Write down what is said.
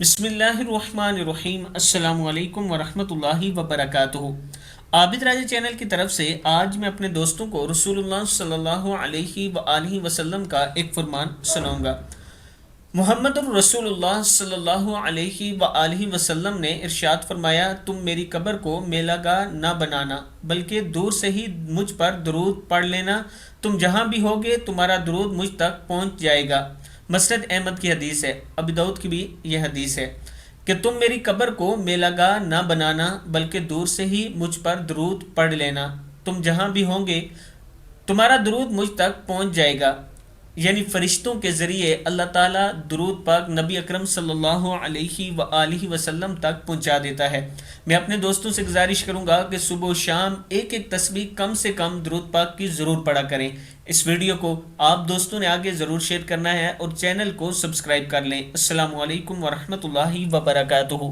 بسم اللہ الرحمن الرحیم، السلام علیکم ورحمۃ اللہ وبرکاتہ۔ عابد راجہ چینل کی طرف سے آج میں اپنے دوستوں کو رسول اللہ صلی اللہ علیہ وآلہ وسلم کا ایک فرمان سناؤں گا۔ محمد الرسول اللہ صلی اللہ علیہ وآلہ وسلم نے ارشاد فرمایا، تم میری قبر کو میلہ گاہ نہ بنانا بلکہ دور سے ہی مجھ پر درود پڑھ لینا، تم جہاں بھی ہوگے تمہارا درود مجھ تک پہنچ جائے گا۔ مسند احمد کی حدیث ہے، ابی داؤد کی بھی یہ حدیث ہے کہ تم میری قبر کو میلہ گاہ نہ بنانا بلکہ دور سے ہی مجھ پر درود پڑھ لینا، تم جہاں بھی ہوں گے تمہارا درود مجھ تک پہنچ جائے گا۔ یعنی فرشتوں کے ذریعے اللہ تعالیٰ درود پاک نبی اکرم صلی اللہ علیہ وآلہ وسلم تک پہنچا دیتا ہے۔ میں اپنے دوستوں سے گزارش کروں گا کہ صبح و شام ایک ایک تسبیح کم سے کم درود پاک کی ضرور پڑھا کریں۔ اس ویڈیو کو آپ دوستوں نے آگے ضرور شیئر کرنا ہے اور چینل کو سبسکرائب کر لیں۔ السلام علیکم ورحمۃ اللہ وبرکاتہ۔